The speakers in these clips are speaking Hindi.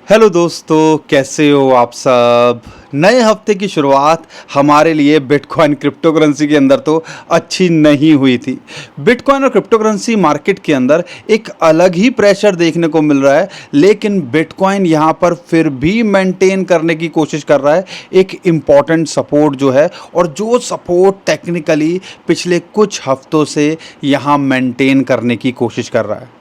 हेलो दोस्तों, कैसे हो आप सब। नए हफ्ते की शुरुआत हमारे लिए बिटकॉइन क्रिप्टो करेंसी के अंदर तो अच्छी नहीं हुई थी। बिटकॉइन और क्रिप्टो करेंसी मार्केट के अंदर एक अलग ही प्रेशर देखने को मिल रहा है, लेकिन बिटकॉइन यहाँ पर फिर भी मेंटेन करने की कोशिश कर रहा है एक इम्पॉर्टेंट सपोर्ट जो है, और जो सपोर्ट टेक्निकली पिछले कुछ हफ्तों से यहाँ मेंटेन करने की कोशिश कर रहा है।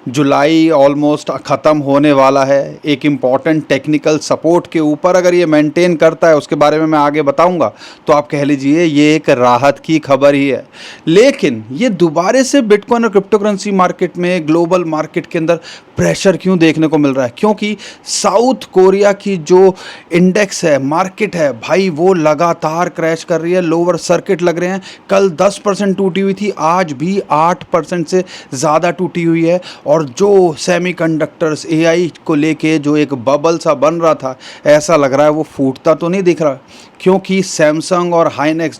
जुलाई ऑलमोस्ट ख़त्म होने वाला है। एक इम्पॉर्टेंट टेक्निकल सपोर्ट के ऊपर अगर ये मेंटेन करता है, उसके बारे में मैं आगे बताऊंगा, तो आप कह लीजिए ये एक राहत की खबर ही है। लेकिन ये दोबारा से बिटकॉइन और क्रिप्टो करेंसी मार्केट में, ग्लोबल मार्केट के अंदर प्रेशर क्यों देखने को मिल रहा है? क्योंकि साउथ कोरिया की जो इंडेक्स है, मार्केट है भाई, वो लगातार क्रैश कर रही है। लोअर सर्किट लग रहे हैं। कल 10% टूटी हुई थी, आज भी 8% से ज़्यादा टूटी हुई है। और जो सेमीकंडक्टर्स एआई को लेके जो एक बबल सा बन रहा था, ऐसा लग रहा है वो फूटता तो नहीं दिख रहा, क्योंकि सैमसंग और हाइनेक्स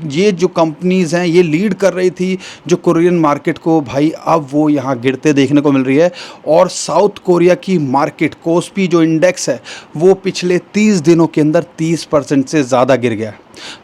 ये जो कंपनीज़ हैं, ये लीड कर रही थी जो कोरियन मार्केट को, भाई अब वो यहाँ गिरते देखने को मिल रही है। और साउथ कोरिया की मार्केट कोस्पी जो इंडेक्स है, वो पिछले 30 दिनों के अंदर 30% से ज़्यादा गिर गया।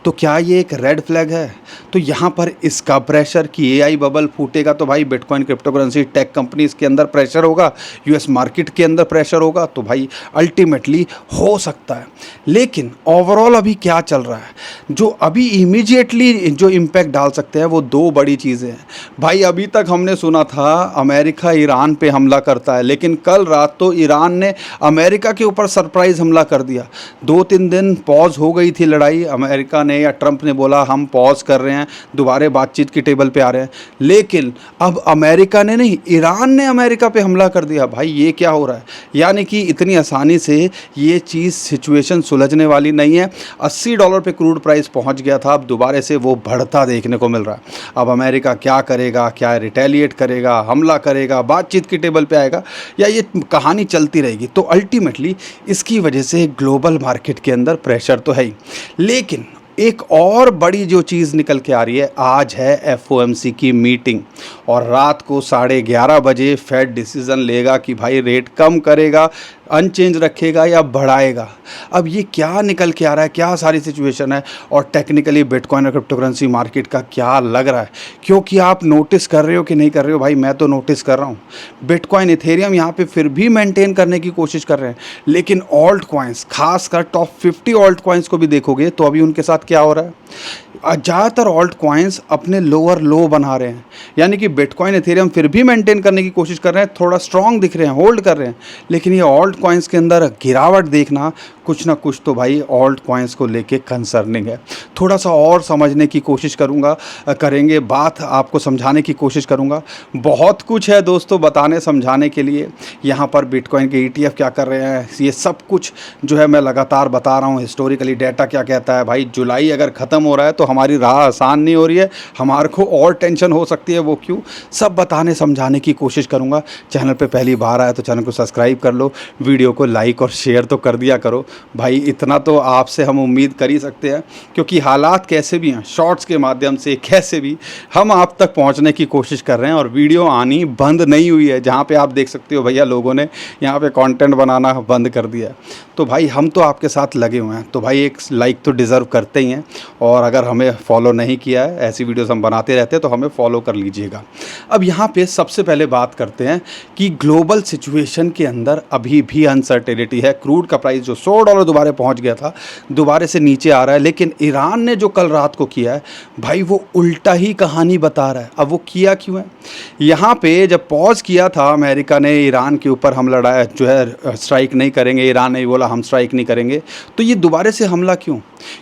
तो क्या ये एक रेड फ्लैग है? तो यहाँ पर इसका प्रेशर कि एआई बबल फूटेगा तो भाई bitcoin crypto currency tech companies के अंदर प्रेशर होगा, यूएस मार्केट के अंदर प्रेशर होगा, तो भाई अल्टीमेटली हो सकता है। लेकिन ओवरऑल अभी क्या चल रहा है, जो अभी इमीडिएटली जो इम्पैक्ट डाल सकते हैं, वो दो बड़ी चीज़ें हैं भाई। अभी तक हमने सुना था अमेरिका ईरान पे हमला करता है, लेकिन कल रात तो ईरान ने अमेरिका के ऊपर सरप्राइज़ हमला कर दिया। 2-3 दिन पॉज हो गई थी लड़ाई, अमेरिका ने या ट्रंप ने बोला हम पॉज कर रहे हैं, दोबारा बातचीत की टेबल पे आ रहे हैं। लेकिन अब अमेरिका ने नहीं, ईरान ने अमेरिका पे हमला कर दिया। भाई ये क्या हो रहा है? यानी कि इतनी आसानी से ये चीज़ सिचुएशन सुलझने वाली नहीं है। $80 पे क्रूड प्राइस पहुंच गया था, अब दोबारा से वो बढ़ता देखने को मिल रहा है। अब अमेरिका क्या करेगा? क्या रिटेलिएट करेगा, हमला करेगा, बातचीत की टेबल पे आएगा, या ये कहानी चलती रहेगी? तो अल्टीमेटली इसकी वजह से ग्लोबल मार्केट के अंदर प्रेशर तो है ही। लेकिन एक और बड़ी जो चीज़ निकल के आ रही है, आज है एफओएमसी की मीटिंग, और रात को 11:30 बजे फेड डिसीज़न लेगा कि भाई रेट कम करेगा, अनचेंज रखेगा या बढ़ाएगा। अब ये क्या निकल के आ रहा है, क्या सारी सिचुएशन है, और टेक्निकली बिटकॉइन और क्रिप्टो करेंसी मार्केट का क्या लग रहा है? क्योंकि आप नोटिस कर रहे हो कि नहीं कर रहे हो, भाई मैं तो नोटिस कर रहा हूँ। बिटकॉइन इथेरियम यहाँ पे फिर भी मेंटेन करने की कोशिश कर रहे हैं, लेकिन ऑल्ट कॉइन्स, खासकर टॉप 50 ऑल्ट कॉइन्स को भी देखोगे तो अभी उनके साथ क्या हो रहा है? ज़्यादातर ऑल्ट कॉइन्स अपने लोअर लो बना रहे हैं। यानी कि बिटकॉइन इथेरियम फिर भी मेंटेन करने की कोशिश कर रहे हैं, थोड़ा स्ट्रॉन्ग दिख रहे हैं, होल्ड कर रहे हैं, लेकिन ये ऑल्ट कॉइन्स के अंदर गिरावट देखना कुछ ना कुछ तो भाई ऑल्ट कॉइन्स को लेके कंसर्निंग है। थोड़ा सा और समझने की कोशिश करेंगे, बात आपको समझाने की कोशिश करूँगा। बहुत कुछ है दोस्तों बताने समझाने के लिए। यहाँ पर बिटकॉइन के ETF क्या कर रहे हैं, ये सब कुछ जो है मैं लगातार बता रहा हूँ। हिस्टोरिकली डाटा क्या कहता है भाई, जुलाई अगर ख़त्म हो रहा है तो हमारी राह आसान नहीं हो रही है, हमारे को और टेंशन हो सकती है। वो क्यों, सब बताने समझाने की कोशिश करूँगा। चैनल पे पहली बार आया तो चैनल को सब्सक्राइब कर लो, वीडियो को लाइक और शेयर तो कर दिया करो भाई, इतना तो आपसे हम उम्मीद कर ही सकते हैं। क्योंकि हालात कैसे भी हैं, शॉर्ट्स के माध्यम से कैसे भी हम आप तक पहुंचने की कोशिश कर रहे हैं, और वीडियो आनी बंद नहीं हुई है। जहां पे आप देख सकते हो भैया, लोगों ने यहां पे कंटेंट बनाना बंद कर दिया है, तो भाई हम तो आपके साथ लगे हुए हैं, तो भाई एक लाइक तो डिज़र्व करते ही हैं। और अगर हमें फॉलो नहीं किया है, ऐसी वीडियोस हम बनाते रहते हैं, तो हमें फॉलो कर लीजिएगा। अब यहाँ पे सबसे पहले बात करते हैं कि ग्लोबल सिचुएशन के अंदर अभी भी अनसर्टेनिटी है। क्रूड का प्राइस जो $100 दोबारा पहुँच गया था, दोबारा से नीचे आ रहा है। लेकिन ईरान ने जो कल रात को किया है भाई, वो उल्टा ही कहानी बता रहा है। अब वो किया क्यों है? यहाँ पे जब पॉज किया था अमेरिका ने ईरान के ऊपर, हम लड़ाई जो है स्ट्राइक नहीं करेंगे, ईरान ने बोला हम स्ट्राइक नहीं करेंगे, तो ये दोबारा से हमला क्यों?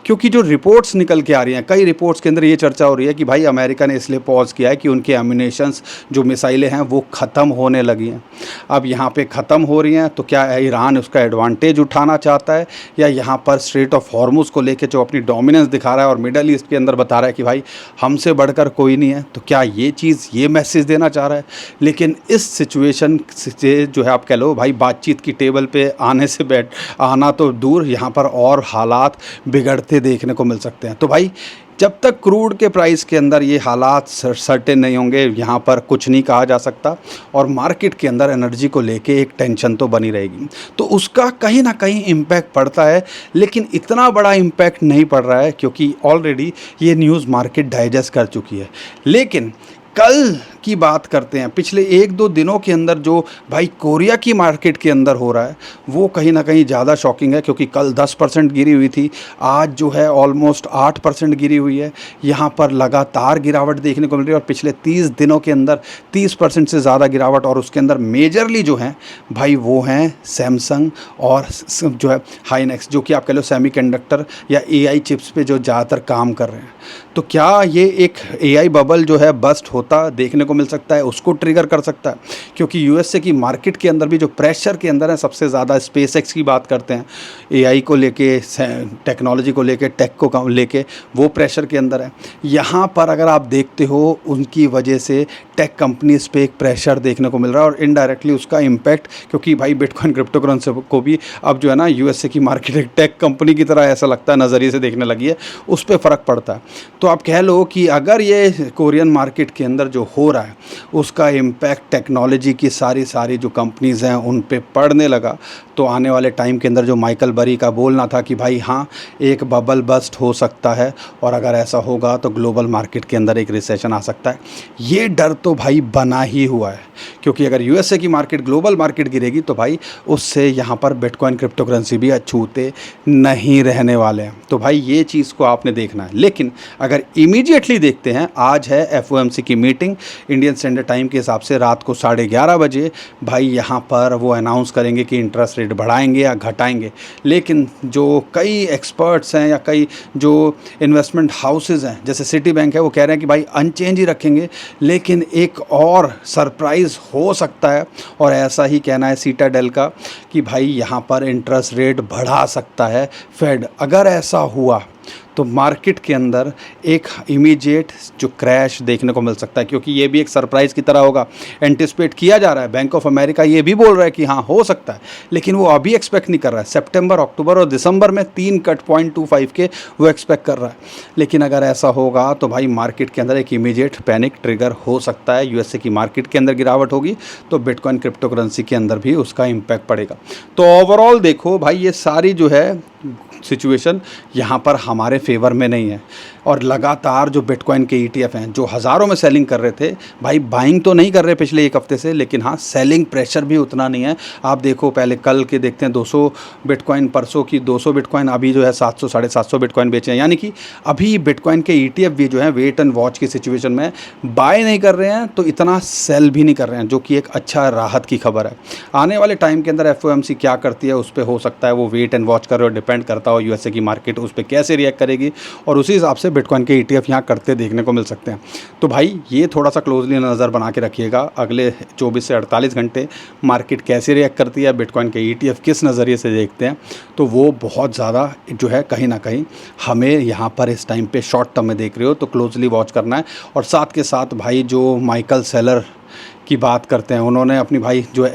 क्योंकि जो रिपोर्ट्स निकल के आ रही हैं, कई रिपोर्ट्स के अंदर ये चर्चा हो रही है कि भाई अमेरिका ने इसलिए पॉज किया है कि उनके एम्यूनेशंस जो मिसाइलें हैं वो ख़त्म होने लगी हैं। अब यहाँ पे ख़त्म हो रही हैं, तो क्या ईरान उसका एडवांटेज उठाना चाहता है, या यहाँ पर स्ट्रेट ऑफ हॉर्मुज़ को लेके जो अपनी डोमिनेंस दिखा रहा है और मिडल ईस्ट के अंदर बता रहा है कि भाई हमसे बढ़कर कोई नहीं है, तो क्या ये चीज़, ये मैसेज देना चाह रहा है? लेकिन इस सिचुएशन से जो है आप कह लो भाई, बातचीत की टेबल पे आना तो दूर, यहाँ पर और हालात बिगड़ते देखने को मिल सकते हैं। तो भाई जब तक क्रूड के प्राइस के अंदर ये हालात सर्टेन नहीं होंगे, यहाँ पर कुछ नहीं कहा जा सकता और मार्केट के अंदर एनर्जी को लेके एक टेंशन तो बनी रहेगी। तो उसका कहीं ना कहीं इम्पैक्ट पड़ता है, लेकिन इतना बड़ा इम्पैक्ट नहीं पड़ रहा है क्योंकि ऑलरेडी ये न्यूज़ मार्केट डाइजेस्ट कर चुकी है। लेकिन कल की बात करते हैं, पिछले 1-2 दिनों के अंदर जो भाई कोरिया की मार्केट के अंदर हो रहा है वो कहीं ना कहीं ज़्यादा शॉकिंग है, क्योंकि कल 10% गिरी हुई थी, आज जो है ऑलमोस्ट 8% गिरी हुई है। यहाँ पर लगातार गिरावट देखने को मिल रही है और पिछले 30 दिनों के अंदर 30% से ज़्यादा गिरावट, और उसके अंदर मेजरली जो हैं भाई वो हैं सैमसंग और जो है हाइनेक्स, जो कि आप कह लो सेमीकंडक्टर या एआई चिप्स पे जो ज़्यादातर काम कर रहे हैं। तो क्या ये एक एआई बबल जो है बस्ट होता देखने को मिल सकता है, उसको ट्रिगर कर सकता है? क्योंकि यूएसए की मार्केट के अंदर भी जो प्रेशर के अंदर है सबसे ज़्यादा स्पेसएक्स की बात करते हैं, एआई को लेके, टेक्नोलॉजी को लेके, टेक को लेके वो प्रेशर के अंदर है। यहाँ पर अगर आप देखते हो उनकी वजह से टेक कंपनीज पे एक प्रेशर देखने को मिल रहा है और इनडायरेक्टली उसका इम्पैक्ट, क्योंकि भाई बिटकॉइन क्रिप्टो करेंसी को भी अब जो है ना यूएसए की मार्केट एक टेक कंपनी की तरह ऐसा लगता है, नज़रिए से देखने लगी है, उस पर फ़र्क पड़ता है। तो आप कह लो कि अगर ये कोरियन मार्केट के अंदर जो हो रहा है उसका इम्पैक्ट टेक्नोलॉजी की सारी जो कंपनीज़ हैं उन पे पड़ने लगा, तो आने वाले टाइम के अंदर जो माइकल बरी का बोलना था कि भाई हाँ एक बबल बस्ट हो सकता है और अगर ऐसा होगा तो ग्लोबल मार्केट के अंदर एक रिसेशन आ सकता है, ये डर तो भाई बना ही हुआ है। क्योंकि अगर यूएसए की मार्केट, ग्लोबल मार्केट गिरेगी तो भाई उससे यहाँ पर बिटकॉइन क्रिप्टो करेंसी भी अछूते नहीं रहने वाले हैं। तो भाई ये चीज़ को आपने देखना है। लेकिन अगर इमीडिएटली देखते हैं, आज है एफओएमसी की मीटिंग इंडियन स्टैंडर्ड टाइम के हिसाब से रात को 11:30 बजे भाई यहाँ पर वो अनाउंस करेंगे कि इंटरेस्ट रेट बढ़ाएंगे या घटाएंगे। लेकिन जो कई एक्सपर्ट्स हैं या कई जो इन्वेस्टमेंट हाउसेज हैं जैसे सिटी बैंक है, वो कह रहे हैं कि भाई अनचेंज ही रखेंगे, लेकिन एक और सरप्राइज़ हो सकता है। और ऐसा ही कहना है सीटाडेल का कि भाई यहाँ पर इंटरेस्ट रेट बढ़ा सकता है फेड। अगर ऐसा हुआ तो मार्केट के अंदर एक इमीडिएट जो क्रैश देखने को मिल सकता है, क्योंकि ये भी एक सरप्राइज़ की तरह होगा। एंटिसिपेट किया जा रहा है, बैंक ऑफ अमेरिका ये भी बोल रहा है कि हाँ हो सकता है, लेकिन वो अभी एक्सपेक्ट नहीं कर रहा है। सितंबर, अक्टूबर और दिसंबर में 3 कट 0.25 के वो एक्सपेक्ट कर रहा है। लेकिन अगर ऐसा होगा तो भाई मार्केट के अंदर एक इमीडिएट पैनिक ट्रिगर हो सकता है। यूएसए की मार्केट के अंदर गिरावट होगी तो बिटकॉइन क्रिप्टो करेंसी के अंदर भी उसका इम्पैक्ट पड़ेगा। तो ओवरऑल देखो भाई ये सारी जो है सिचुएशन यहाँ पर हमारे फेवर में नहीं है। और लगातार जो बिटकॉइन के ETF हैं जो हज़ारों में सेलिंग कर रहे थे, भाई बाइंग तो नहीं कर रहे पिछले एक हफ्ते से, लेकिन हाँ सेलिंग प्रेशर भी उतना नहीं है। आप देखो पहले कल के देखते हैं 200 बिटकॉइन, परसों की 200 बिटकॉइन, अभी जो है 700 750 बिटकॉइन बेचे हैं। यानी कि अभी बिटकॉइन के ETF भी जो है वेट एंड वॉच की सिचुएशन में बाय नहीं कर रहे हैं, तो इतना सेल भी नहीं कर रहे हैं, जो कि एक अच्छा राहत की खबर है। आने वाले टाइम के अंदर FOMC क्या करती है उस पर हो सकता है वो वेट एंड वॉच करे और डिपेंड करता हो यूएसए की मार्केट उस पर कैसे रिएक्ट करेगी, और उसी हिसाब से बिटकॉइन के ETF यहाँ करते देखने को मिल सकते हैं। तो भाई ये थोड़ा सा क्लोजली नज़र बना के रखिएगा, अगले 24 से 48 घंटे मार्केट कैसे रिएक्ट करती है, बिटकॉइन के ETF किस नज़रिए से देखते हैं, तो वो बहुत ज़्यादा जो है कहीं ना कहीं हमें यहाँ पर इस टाइम पे शॉर्ट टर्म में देख रहे हो तो क्लोजली वॉच करना है। और साथ के साथ भाई जो माइकल सेलर की बात करते हैं, उन्होंने अपनी भाई जो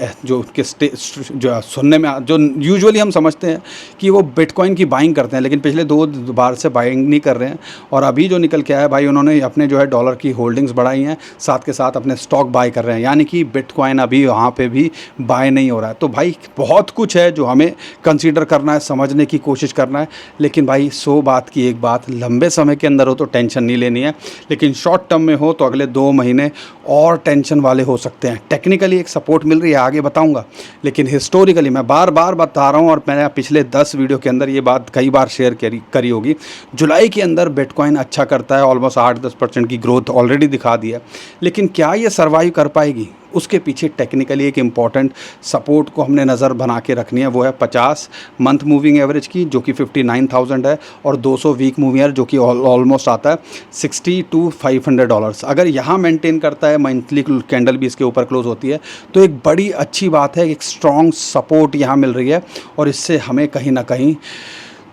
सुनने में जो यूजुअली हम समझते हैं कि वो बिटकॉइन की बाइंग करते हैं, लेकिन पिछले 2 बार से बाइंग नहीं कर रहे हैं। और अभी जो निकल के आया भाई, उन्होंने अपने जो है डॉलर की होल्डिंग्स बढ़ाई हैं, साथ के साथ अपने स्टॉक बाय कर रहे हैं, यानी कि बिटकॉइन अभी वहाँ पे भी बाय नहीं हो रहा है। तो भाई बहुत कुछ है जो हमें कंसीडर करना है, समझने की कोशिश करना है। लेकिन भाई 100 बात की एक बात, लंबे समय के अंदर हो तो टेंशन नहीं लेनी है, लेकिन शॉर्ट टर्म में हो तो अगले 2 महीने और टेंशन वाले हो सकते हैं। टेक्निकली एक सपोर्ट मिल रही है, आगे बताऊंगा, लेकिन हिस्टोरिकली मैं बार बार बता रहा हूं, और मैंने पिछले 10 वीडियो के अंदर ये बात कई बार शेयर करी होगी। जुलाई के अंदर बिटकॉइन अच्छा करता है, ऑलमोस्ट 8-10% की ग्रोथ ऑलरेडी दिखा दी है, लेकिन क्या ये सर्वाइव कर पाएगी? उसके पीछे टेक्निकली एक इम्पॉर्टेंट सपोर्ट को हमने नज़र बना के रखनी है, वो है 50 मंथ मूविंग एवरेज की, जो कि 59,000 है, और 200 वीक मूविंग एवरेज जो कि ऑलमोस्ट आता है $60 to $500। अगर यहाँ मेंटेन करता है, मंथली कैंडल भी इसके ऊपर क्लोज होती है, तो एक बड़ी अच्छी बात है, एक स्ट्रॉन्ग सपोर्ट यहाँ मिल रही है, और इससे हमें कहीं ना कहीं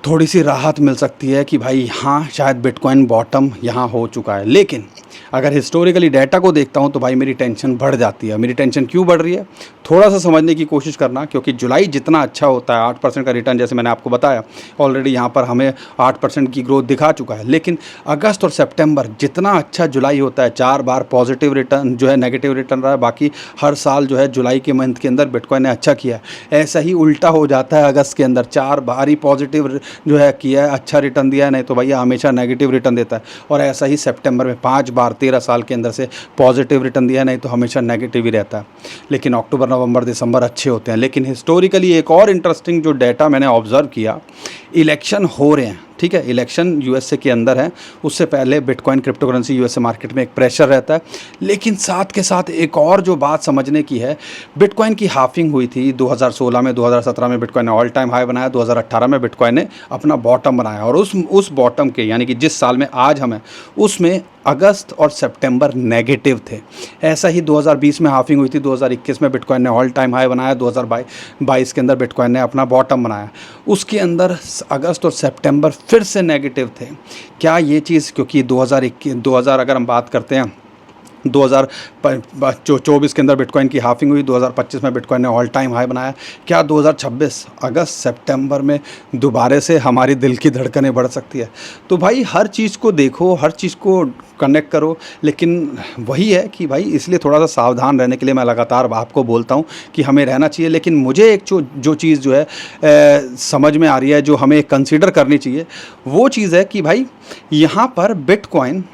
थोड़ी सी राहत मिल सकती है कि भाई हाँ शायद बिटकॉइन बॉटम यहाँ हो चुका है। लेकिन अगर हिस्टोरिकली डाटा को देखता हूँ तो भाई मेरी टेंशन बढ़ जाती है। मेरी टेंशन क्यों बढ़ रही है, थोड़ा सा समझने की कोशिश करना, क्योंकि जुलाई जितना अच्छा होता है 8% का रिटर्न, जैसे मैंने आपको बताया ऑलरेडी यहाँ पर हमें 8% की ग्रोथ दिखा चुका है। लेकिन अगस्त और सितंबर जितना अच्छा जुलाई होता है, 4 बार पॉजिटिव रिटर्न जो है नेगेटिव रिटर्न रहा है, बाकी हर साल जो है जुलाई के मंथ के अंदर बिटकॉइन ने अच्छा किया है। ऐसा ही उल्टा हो जाता है अगस्त के अंदर, 4 बार ही पॉजिटिव जो है किया है, अच्छा रिटर्न दिया है, नहीं तो भैया हमेशा नेगेटिव रिटर्न देता है। और ऐसा ही सितंबर में 5 बार 13 साल के अंदर से पॉजिटिव रिटर्न दिया है, नहीं तो हमेशा नेगेटिव ही रहता है। लेकिन अक्टूबर नवंबर दिसंबर अच्छे होते हैं। लेकिन हिस्टोरिकली एक और इंटरेस्टिंग जो डाटा मैंने ऑब्जर्व किया, इलेक्शन हो रहे हैं, ठीक है, इलेक्शन यूएसए के अंदर है, उससे पहले bitcoin crypto currency USA market में एक प्रेशर रहता है। लेकिन साथ के साथ एक और जो बात समझने की है, बिटकॉइन की हाफिंग हुई थी 2016 में, 2017 में बिटकॉइन ने ऑल टाइम हाई बनाया, 2018 में बिटकॉइन ने अपना बॉटम बनाया। और उस बॉटम के यानी कि जिस साल में आज हम हैं उसमें अगस्त और सितंबर नेगेटिव थे। ऐसा ही 2020 में हाफिंग हुई थी, 2021 में बिटकॉइन ने ऑल टाइम हाई बनाया, 2022 के अंदर बिटकॉइन ने अपना बॉटम बनाया। उसके अंदर अगस्त और सितंबर फिर से नेगेटिव थे। क्या ये चीज़, क्योंकि 2000 अगर हम बात करते हैं 2024 के अंदर बिटकॉइन की हाफिंग हुई, 2025 में बिटकॉइन ने ऑल टाइम हाई बनाया, क्या 2026 अगस्त सितंबर में दोबारा से हमारी दिल की धड़कनें बढ़ सकती है? तो भाई हर चीज़ को देखो, हर चीज़ को कनेक्ट करो। लेकिन वही है कि भाई इसलिए थोड़ा सा सावधान रहने के लिए मैं लगातार आपको बोलता हूँ कि हमें रहना चाहिए। लेकिन मुझे एक जो चीज़ जो है समझ में आ रही है, जो हमें कंसीडर करनी चाहिए, वो चीज़ है कि भाई यहाँ पर बिटकॉइन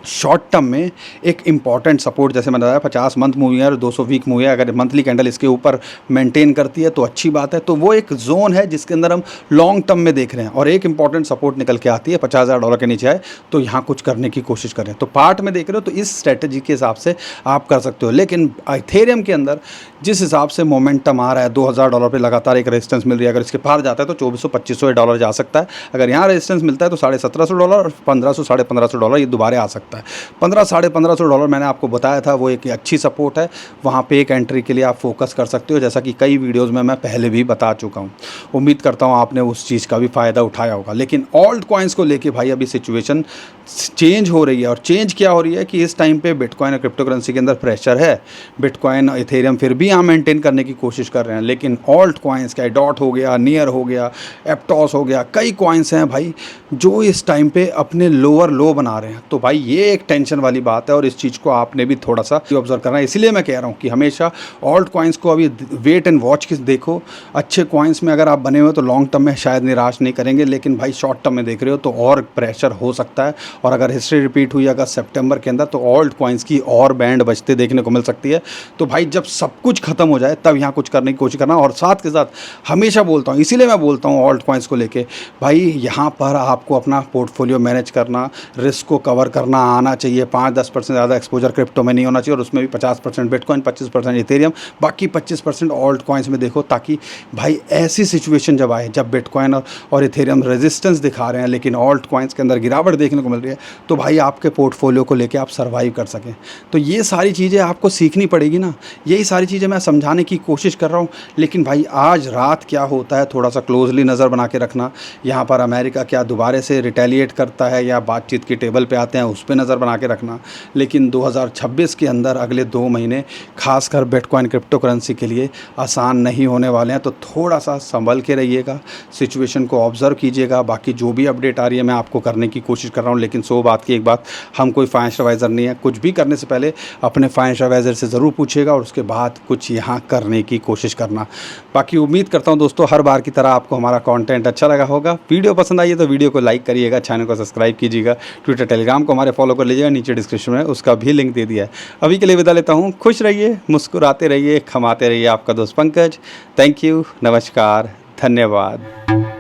शॉर्ट टर्म में एक इम्पॉर्टेंट सपोर्ट, जैसे मैंने बताया 50 मंथ मूवी है और 200 वीक मूवी है, अगर मंथली कैंडल इसके ऊपर मेंटेन करती है तो अच्छी बात है। तो वो एक जोन है जिसके अंदर हम लॉन्ग टर्म में देख रहे हैं, और एक इंपॉर्टेंट सपोर्ट निकल के आती है $50,000 के नीचे आए तो यहाँ कुछ करने की कोशिश करें। तो पार्ट में देख रहे हो तो इस स्ट्रेटजी के हिसाब से आप कर सकते हो। लेकिन इथेरियम के अंदर जिस हिसाब से मोमेंटम आ रहा है, $2,000 पे लगातार एक रेजिस्टेंस मिल रही है, अगर इसके पार जाता है तो $2,400-$2,500 जा सकता है। अगर यहाँ रेजिस्टेंस मिलता है तो $1,750 और $1,500-$1,500 ये दोबारा आ सकता है। $1,500-$1,500 मैंने आपको बताया था, वो एक अच्छी सपोर्ट है, वहाँ पे एक एंट्री के लिए आप फोकस कर सकते हो, जैसा कि कई वीडियोज़ में मैं पहले भी बता चुका हूँ। उम्मीद करता हूँ आपने उस चीज़ का भी फ़ायदा उठाया होगा। लेकिन ऑल्ट कॉइन्स को लेके भाई अभी सिचुएशन चेंज हो रही है, और चेंज क्या हो रही है कि इस टाइम पे बिटकॉइन और क्रिप्टो करेंसी के अंदर प्रेशर है। बिटकॉइन और इथेरियम फिर भी यहाँ मेंटेन करने की कोशिश कर रहे हैं, लेकिन ऑल्ट कॉइन्स का डॉट हो गया, नियर हो गया, एप्टॉस हो गया, कई कॉइन्स हैं भाई जो इस टाइम पे अपने लोअर लो बना रहे हैं। तो भाई ये एक टेंशन वाली बात है, और इस चीज़ को आपने भी थोड़ा सा ऑब्जर्व करना है। इसलिए मैं कह रहा हूँ कि हमेशा ऑल्ट कॉइन्स को अभी वेट एंड वॉच के देखो। अच्छे कॉइन्स में अगर आप बने हुए तो लॉन्ग टर्म में शायद निराश नहीं करेंगे, लेकिन भाई शॉर्ट टर्म में देख रहे हो तो और प्रेशर हो सकता है। और अगर हिस्ट्री रिपीट हुई अगर सितंबर के अंदर तो ऑल्ट कॉइन्स की और बैंड बचते देखने को मिल सकती है। तो भाई जब सब कुछ खत्म हो जाए तब यहाँ कुछ करने की कोशिश करना। और साथ के साथ हमेशा बोलता हूँ, इसीलिए मैं बोलता हूँ ऑल्ट कॉइन्स को लेके, भाई यहाँ पर आपको अपना पोर्टफोलियो मैनेज करना, रिस्क को कवर करना आना चाहिए। 5-10% ज़्यादा एक्सपोजर क्रिप्टो में नहीं होना चाहिए, और उसमें भी 50% बिटकॉइन, 25% इथेरियम, बाकी 25% ऑल्ट कॉइन्स में देखो, ताकि भाई ऐसी सिचुएशन जब आए जब बिटकॉइन और इथेरियम रेजिस्टेंस दिखा रहे हैं लेकिन ऑल्ट कॉइन्स के अंदर गिरावट देखने को मिल रही है, तो भाई आपके पोर्टफोलियो को लेके आप सर्वाइव कर सकें। तो ये सारी चीज़ें आपको सीखनी पड़ेगी ना, यही सारी चीज़ें मैं समझाने की कोशिश कर रहा हूँ। लेकिन भाई आज रात क्या होता है थोड़ा सा क्लोजली नज़र बना के रखना। यहाँ पर अमेरिका क्या दोबारा से रिटेलिएट करता है या बातचीत की टेबल पे आते हैं, उस पर नज़र बना के रखना। लेकिन 2026 के अंदर अगले 2 महीने खासकर बिटकॉइन क्रिप्टो करेंसी के लिए आसान नहीं होने वाले हैं। तो थोड़ा सा संभल के रहिएगा, सिचुएशन को ऑब्जर्व कीजिएगा। बाकी जो भी अपडेट आ रही है मैं आपको करने की कोशिश कर रहा हूँ। लेकिन 100 बात की एक बात, हम कोई फाइनेंशियल एडवाइज़र नहीं है। कुछ भी करने से पहले अपने फाइनेंशियल एडवाइज़र से ज़रूर पूछिएगा और उसके बाद कुछ यहाँ करने की कोशिश करना। बाकी उम्मीद करता हूँ दोस्तों हर बार की तरह आपको हमारा कंटेंट अच्छा लगा होगा। वीडियो पसंद आई है तो वीडियो को लाइक करिएगा, चैनल को सब्सक्राइब कीजिएगा, ट्विटर टेलीग्राम को हमारे फॉलो कर लीजिएगा, नीचे डिस्क्रिप्शन में उसका भी लिंक दे दिया है। अभी के लिए विदा लेता हूँ। खुश रहिए, मुस्कुराते रहिए, खमाते रहिए। आपका दोस्त पंकज। थैंक यू, नमस्कार, धन्यवाद।